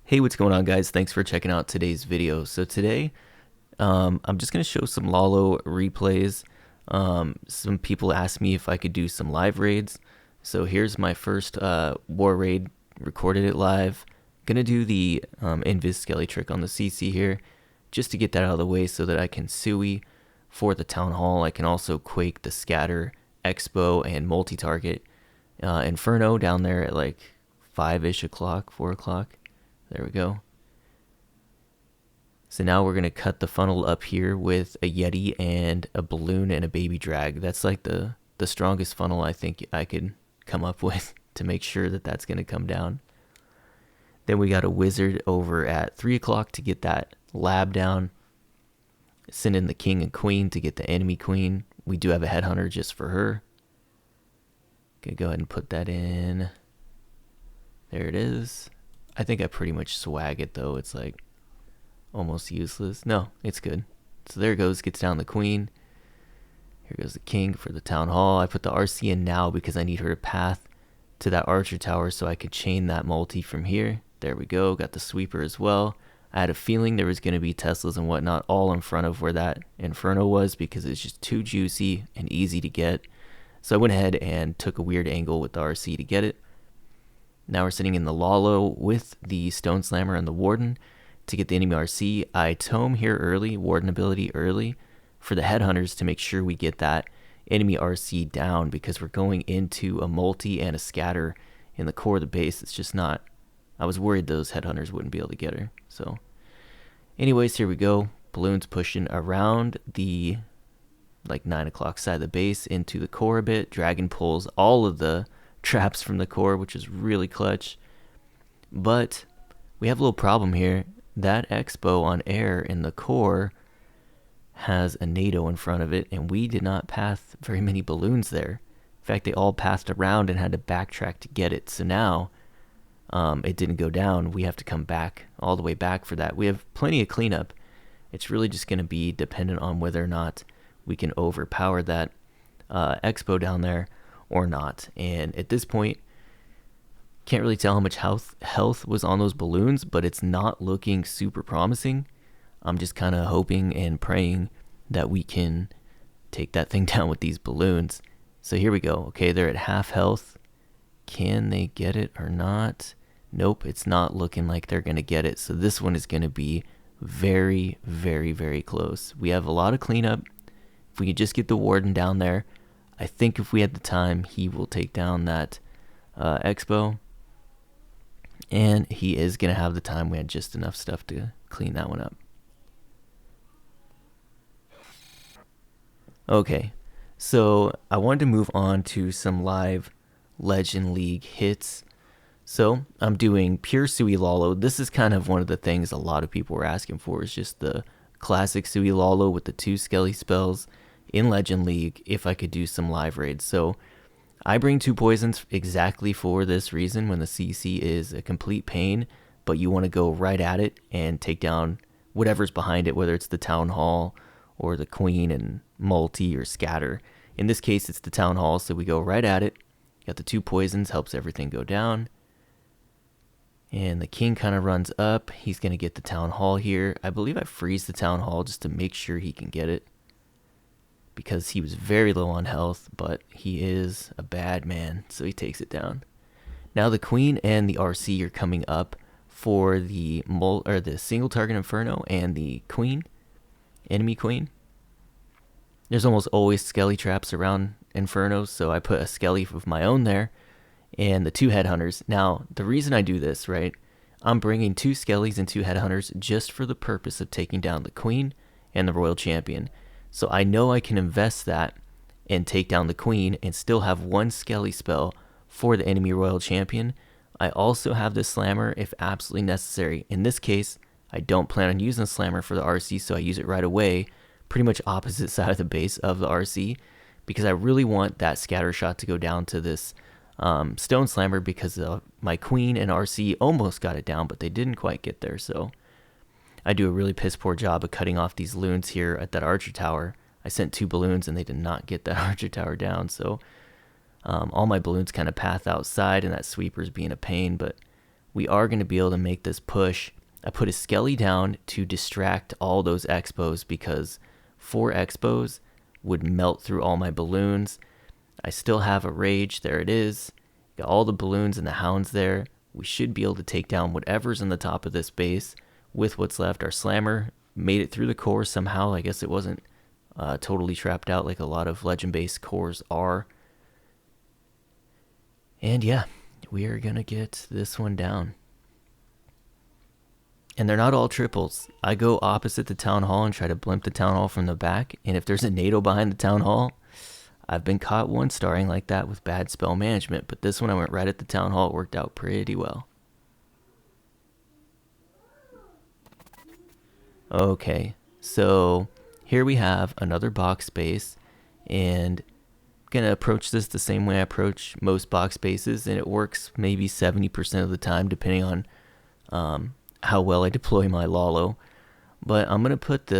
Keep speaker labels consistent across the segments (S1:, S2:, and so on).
S1: Hey, what's going on, guys? Thanks for checking out today's video. So today, I'm just going to show some Lalo replays. Some people asked me if I could do some live raids. So here's my first war raid, recorded it live. Gonna do the Invis Skelly trick on the CC here, just to get that out of the way so that I can Sui for the Town Hall. I can also Quake the Scatter, Expo, and multi-target Inferno down there at like 5-ish o'clock, 4 o'clock. There we go. So now we're going to cut the funnel up here with a Yeti and a balloon and a baby drag. That's like the strongest funnel I think I could come up with to make sure that that's going to come down. Then we got a wizard over at 3 o'clock to get that lab down. Send in the king and queen to get the enemy queen. We do have a headhunter just for her. Okay, go ahead and put that in. There it is. I think I pretty much swag it though. It's like almost useless. No, it's good. So there it goes. Gets down the queen. Here goes the king for the town hall. I put the RC in now because I need her to path to that archer tower so I could chain that multi from here. There we go. Got the sweeper as well. I had a feeling there was going to be Teslas and whatnot all in front of where that Inferno was because it's just too juicy and easy to get. So I went ahead and took a weird angle with the RC to get it. Now we're sitting in the Lalo with the Stone Slammer and the Warden to get the enemy RC. I tome here early, Warden ability early, for the Headhunters to make sure we get that enemy RC down because we're going into a multi and a scatter in the core of the base. It's just not... I was worried those Headhunters wouldn't be able to get her. So anyways, here we go. Balloons pushing around the like 9 o'clock side of the base into the core a bit. Dragon pulls all of the traps from the core, which is really clutch. But we have a little problem here. That Expo on air in the core has a NATO in front of it, and we did not path very many balloons there. In fact, they all passed around and had to backtrack to get it. So now it didn't go down. We have to come back all the way back for that. We have plenty of cleanup. It's really just going to be dependent on whether or not we can overpower that Expo down there or not. And at this point, can't really tell how much health was on those balloons, but it's not looking super promising. I'm just kind of hoping and praying that we can take that thing down with these balloons. So here we go. Okay, they're at half health. Can they get it or not? Nope, it's not looking like they're going to get it. So this one is going to be very, very, very close. We have a lot of cleanup. If we could just get the Warden down there, I think if we had the time, he will take down that Expo. And he is going to have the time. We had just enough stuff to clean that one up. Okay, so I wanted to move on to some live Legend League hits. So I'm doing pure Sui Lalo. This is kind of one of the things a lot of people were asking for, is just the classic Sui Lalo with the 2 Skelly spells in Legend League if I could do some live raids. So I bring 2 poisons exactly for this reason. When the CC is a complete pain, but you want to go right at it and take down whatever's behind it, whether it's the Town Hall or the Queen and multi or scatter. In this case, it's the Town Hall, so we go right at it. Got the 2 poisons, helps everything go down. And the king kind of runs up. He's going to get the Town Hall here. I believe I freeze the Town Hall just to make sure he can get it, because he was very low on health, but he is a bad man, so he takes it down. Now the queen and the RC are coming up for the single target Inferno and the queen, enemy queen. There's almost always Skelly traps around Infernos, so I put a Skelly of my own there and the 2 headhunters. Now the reason I do this, right, I'm bringing 2 Skellys and 2 headhunters just for the purpose of taking down the queen and the royal champion. So I know I can invest that and take down the queen and still have 1 Skelly spell for the enemy royal champion. I also have the slammer if absolutely necessary. In this case, I don't plan on using the slammer for the RC, so I use it right away, pretty much opposite side of the base of the RC, because I really want that scatter shot to go down to this stone slammer, because my queen and RC almost got it down, but they didn't quite get there. So I do a really piss poor job of cutting off these loons here at that archer tower. I sent 2 balloons and they did not get that archer tower down, so all my balloons kind of path outside, and that sweeper's being a pain, but we are going to be able to make this push. I put a Skelly down to distract all those Expos because 4 Expos would melt through all my balloons. I still have a Rage. There it is. Got all the balloons and the Hounds there. We should be able to take down whatever's in the top of this base with what's left. Our Slammer made it through the core somehow. I guess it wasn't totally trapped out like a lot of legend-based cores are. And yeah, we are going to get this one down. And they're not all triples. I go opposite the Town Hall and try to blimp the Town Hall from the back. And if there's a NATO behind the Town Hall, I've been caught 1-starring like that with bad spell management. But this one I went right at the Town Hall. It worked out pretty well. Okay, so here we have another box base. And I'm going to approach this the same way I approach most box bases. And it works maybe 70% of the time depending on how well I deploy my Lalo. But I'm going to put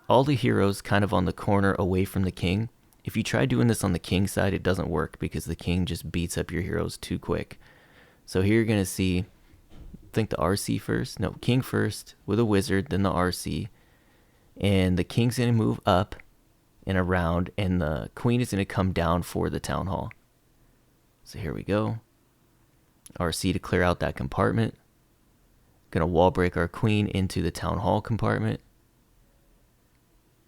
S1: all the heroes kind of on the corner away from the king. If you try doing this on the king side, it doesn't work because the king just beats up your heroes too quick. So here you're going to see, I think the RC first. No, king first with a wizard, then the RC. And the king's going to move up and around, and the queen is going to come down for the Town Hall. So here we go. RC to clear out that compartment. Gonna wall break our queen into the Town Hall compartment.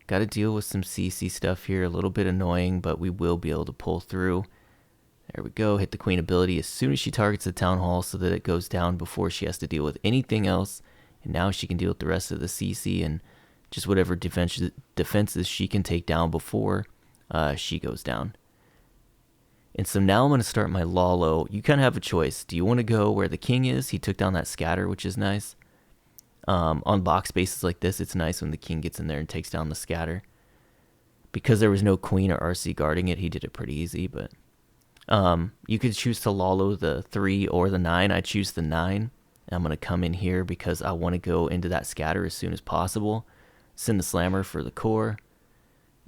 S1: Gotta deal with some CC stuff here, a little bit annoying, but we will be able to pull through. There we go, hit the queen ability as soon as she targets the Town Hall so that it goes down before she has to deal with anything else. And now she can deal with the rest of the CC and just whatever defenses she can take down before she goes down. And so now I'm going to start my Lalo. You kind of have a choice. Do you want to go where the king is? He took down that scatter, which is nice. On box bases like this, it's nice when the king gets in there and takes down the scatter. Because there was no queen or RC guarding it, he did it pretty easy. But you could choose to Lalo the 3 or the 9. I choose the 9. And I'm going to come in here because I want to go into that scatter as soon as possible. Send the Slammer for the core.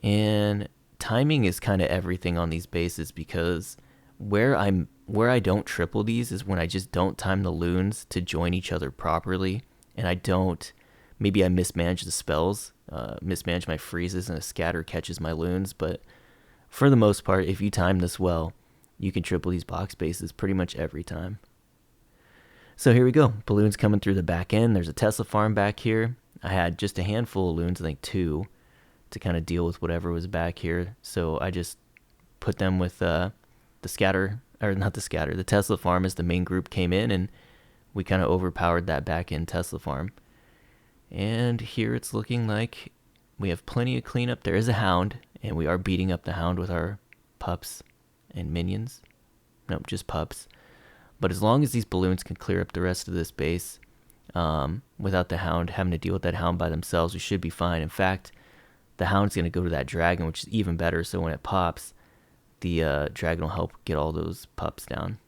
S1: And timing is kind of everything on these bases because where I don't triple these is when I just don't time the loons to join each other properly, and maybe I mismanage the spells, mismanage my freezes, and a scatter catches my loons. But for the most part, if you time this well, you can triple these box bases pretty much every time. So here we go, balloons coming through the back end. There's a Tesla farm back here. I had just a handful of loons, I think 2. To kind of deal with whatever was back here. So I just put them with the scatter, or not the scatter, the Tesla farm as the main group came in, and we kind of overpowered that back end Tesla farm. And here it's looking like we have plenty of cleanup. There is a Hound, and we are beating up the Hound with our pups and minions. Nope, just pups. But as long as these balloons can clear up the rest of this base without the Hound having to deal with that Hound by themselves, we should be fine. In fact, the Hound's going to go to that dragon, which is even better, so when it pops, the dragon will help get all those pups down.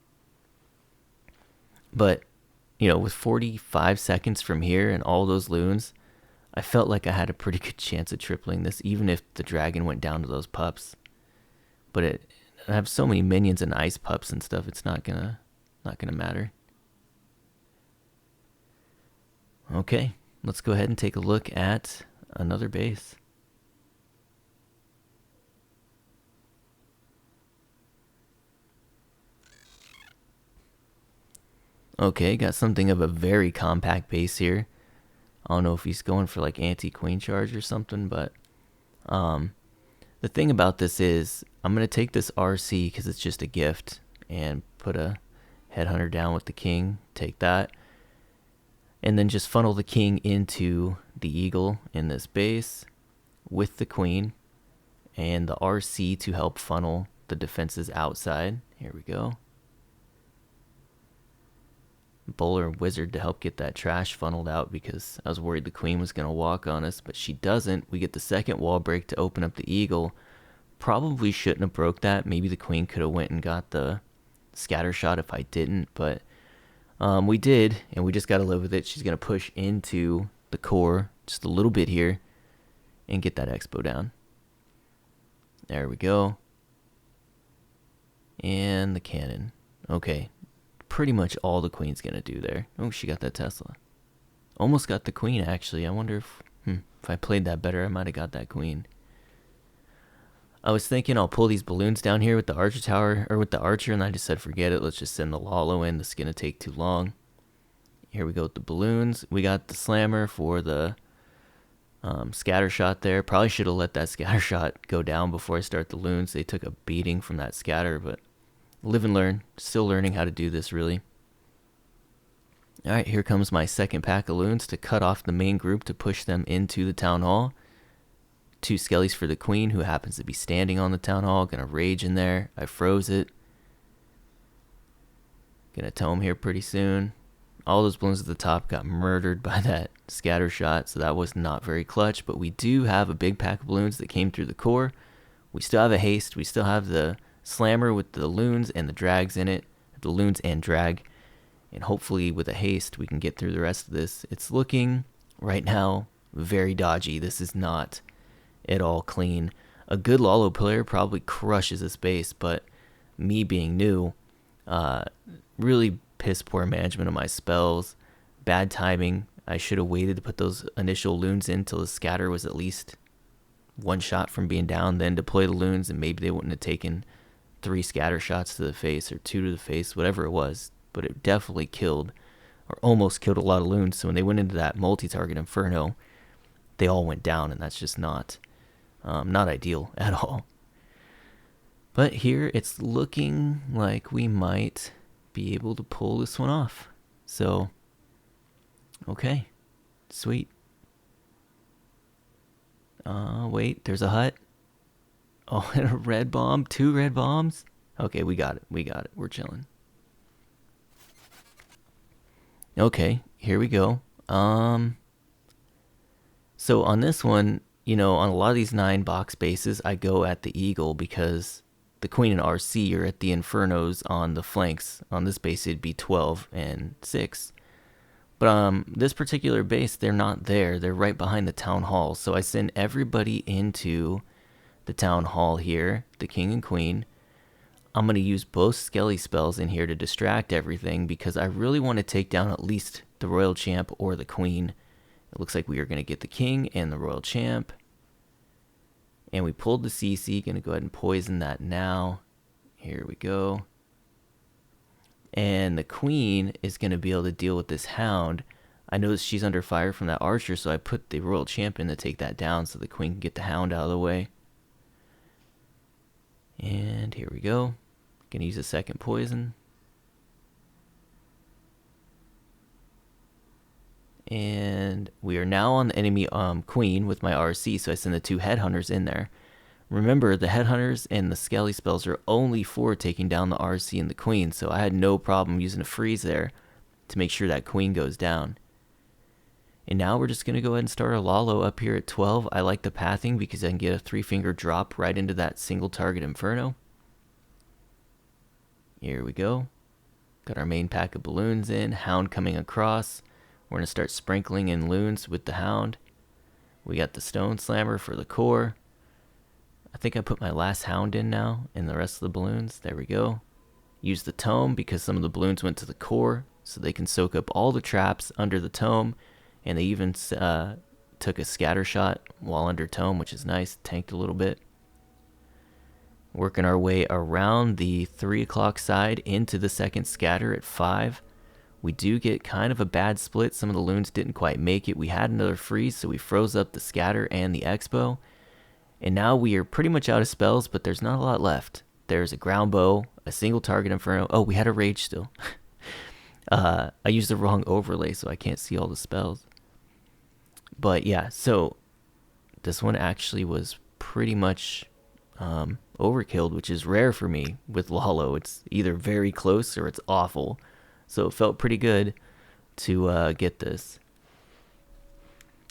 S1: But, with 45 seconds from here and all those loons, I felt like I had a pretty good chance of tripling this, even if the dragon went down to those pups. But I have so many minions and ice pups and stuff, it's not gonna matter. Okay, let's go ahead and take a look at another base. Okay, got something of a very compact base here. I don't know if he's going for like anti-queen charge or something, but the thing about this is I'm going to take this RC because it's just a gift and put a headhunter down with the king, take that, and then just funnel the king into the eagle in this base with the queen and the RC to help funnel the defenses outside. Here we go. Bowler and wizard to help get that trash funneled out because I was worried the queen was going to walk on us, but she doesn't. We get the second wall break to open up the eagle. Probably shouldn't have broke that. Maybe the queen could have went and got the scatter shot if I didn't, but we did, and we just got to live with it. She's going to push into the core just a little bit here and get that expo down. There we go. And the cannon. Okay. pretty much all the queen's gonna do there. Oh, she got that Tesla. Almost got the queen, actually. I wonder if I played that better, I might have got that queen. I was thinking I'll pull these balloons down here with the archer tower, or with the archer, and I just said forget it. Let's just send the Lalo in. This is going to take too long. Here we go with the balloons. We got the slammer for the scatter shot there. Probably should have let that scatter shot go down before I start the loons. They took a beating from that scatter, but live and learn. Still learning how to do this, really. Alright, here comes my second pack of loons to cut off the main group to push them into the town hall. 2 skellies for the queen, who happens to be standing on the town hall. Gonna rage in there. I froze it. Gonna tome here pretty soon. All those balloons at the top got murdered by that scatter shot, so that was not very clutch. But we do have a big pack of balloons that came through the core. We still have a haste. We still have the slammer with the loons and the drags in it. The loons and drag. And hopefully with a haste we can get through the rest of this. It's looking right now very dodgy. This is not at all clean. A good Lalo player probably crushes this base, but me being new, really piss poor management of my spells, bad timing. I should have waited to put those initial loons in till the scatter was at least 1 shot from being down, then deploy the loons, and maybe they wouldn't have taken 3 scatter shots to the face or 2 to the face, whatever it was. But it definitely killed, or almost killed, a lot of loons. So when they went into that multi-target inferno, they all went down, and that's just not ideal at all. But here it's looking like we might be able to pull this one off. So, okay, sweet. Wait, there's a hut. Oh, and a red bomb, 2 red bombs. Okay, we got it. We're chilling. Okay, here we go. So on this one, on a lot of these 9 box bases, I go at the eagle because the queen and RC are at the infernos on the flanks. On this base, it'd be 12 and 6. But this particular base, they're not there. They're right behind the town hall. So I send everybody into the town hall here, the king and queen. I'm going to use both Skelly spells in here to distract everything because I really want to take down at least the Royal Champ or the Queen. It looks like we are going to get the King and the Royal Champ. And we pulled the CC. Going to go ahead and poison that now. Here we go. And the Queen is going to be able to deal with this Hound. I noticed she's under fire from that Archer, so I put the Royal Champ in to take that down so the Queen can get the Hound out of the way. And here we go. Gonna use a second poison. And we are now on the enemy queen with my RC, so I send the 2 headhunters in there. Remember, the headhunters and the Skelly spells are only for taking down the RC and the queen, so I had no problem using a freeze there to make sure that queen goes down. And now we're just going to go ahead and start our Lalo up here at 12. I like the pathing because I can get a 3-finger drop right into that single target inferno. Here we go. Got our main pack of balloons in. Hound coming across. We're going to start sprinkling in loons with the Hound. We got the Stone Slammer for the core. I think I put my last Hound in now and the rest of the balloons. There we go. Use the Tome because some of the balloons went to the core, so they can soak up all the traps under the Tome. And they even took a scatter shot while under Tome, which is nice. Tanked a little bit. Working our way around the 3 o'clock side into the second scatter at 5. We do get kind of a bad split. Some of the loons didn't quite make it. We had another freeze, so we froze up the scatter and the expo. And now we are pretty much out of spells, but there's not a lot left. There's a ground bow, a single target inferno. Oh, we had a rage still. I used the wrong overlay, so I can't see all the spells. But yeah, so this one actually was pretty much overkilled, which is rare for me with Lalo. It's either very close or it's awful. So it felt pretty good to get this.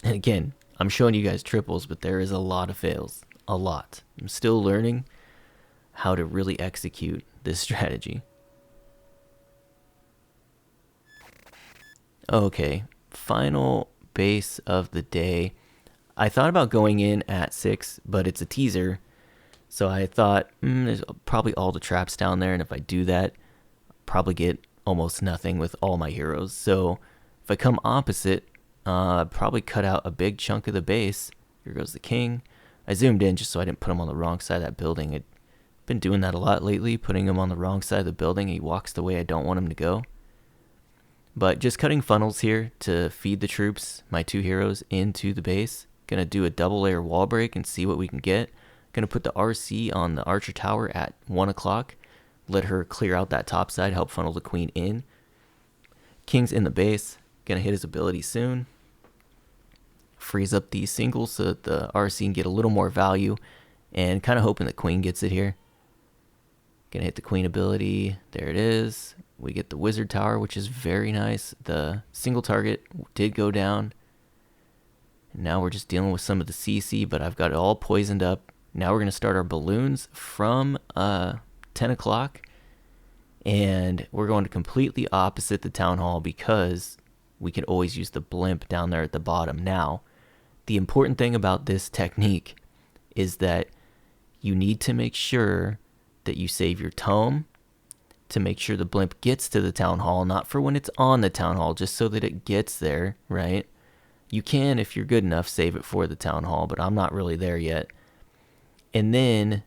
S1: And again, I'm showing you guys triples, but there is a lot of fails. A lot. I'm still learning how to really execute this strategy. Okay, final base of the day. I thought about going in at 6, but it's a teaser. So I thought, there's probably all the traps down there, and if I do that, I'll probably get almost nothing with all my heroes. So if I come opposite, I'd probably cut out a big chunk of the base. Here goes the king. I zoomed in just so I didn't put him on the wrong side of that building. I've been doing that a lot lately, putting him on the wrong side of the building. He walks the way I don't want him to go. But just cutting funnels here to feed the troops, my 2 heroes, into the base. Gonna do a double layer wall break and see what we can get. Gonna put the RC on the archer tower at 1 o'clock. Let her clear out that top side, help funnel the queen in. King's in the base. Gonna hit his ability soon. Freeze up these singles so that the RC can get a little more value. And kind of hoping the queen gets it here. Gonna hit the queen ability. There it is. We get the wizard tower, which is very nice. The single target did go down. And now we're just dealing with some of the CC, but I've got it all poisoned up. Now we're going to start our balloons from 10 o'clock. And we're going to completely opposite the town hall because we can always use the blimp down there at the bottom. Now, the important thing about this technique is that you need to make sure that you save your tome to make sure the blimp gets to the town hall, not for when it's on the town hall, just so that it gets there, right? You can, if you're good enough, save it for the town hall, but I'm not really there yet. And then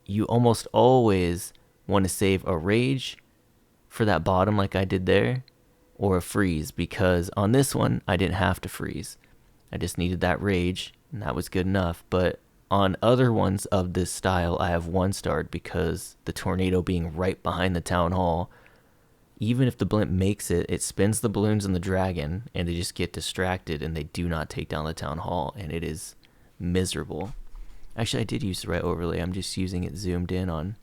S1: you almost always want to save a rage for that bottom like I did there, or a freeze, because on this one, I didn't have to freeze. I just needed that rage, and that was good enough. But on other ones of this style, I have 1 starred because the tornado being right behind the town hall, even if the blimp makes it, it spins the balloons and the dragon, and they just get distracted, and they do not take down the town hall, and it is miserable. Actually, I did use the right overlay. I'm just using it zoomed in on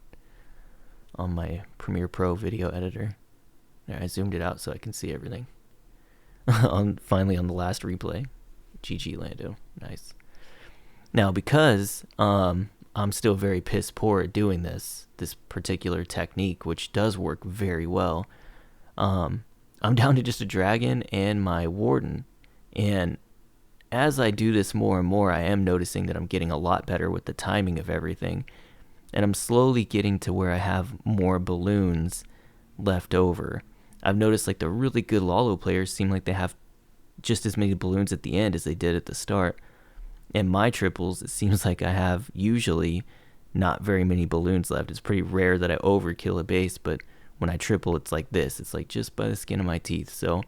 S1: my Premiere Pro video editor. There, I zoomed it out so I can see everything. Finally on the last replay. GG Lando. Nice. Now, because I'm still very piss poor at doing this particular technique, which does work very well, I'm down to just a dragon and my warden. And as I do this more and more, I am noticing that I'm getting a lot better with the timing of everything. And I'm slowly getting to where I have more balloons left over. I've noticed like the really good Lalo players seem like they have just as many balloons at the end as they did at the start. And my triples, it seems like I have usually not very many balloons left. It's pretty rare that I overkill a base, but when I triple, it's like this. It's like just by the skin of my teeth. So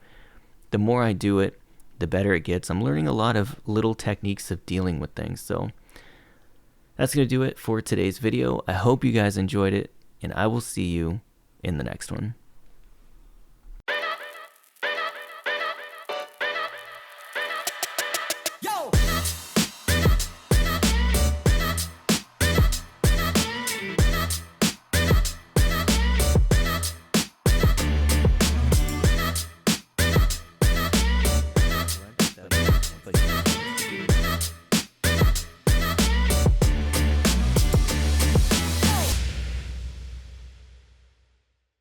S1: the more I do it, the better it gets. I'm learning a lot of little techniques of dealing with things. So that's going to do it for today's video. I hope you guys enjoyed it, and I will see you in the next one.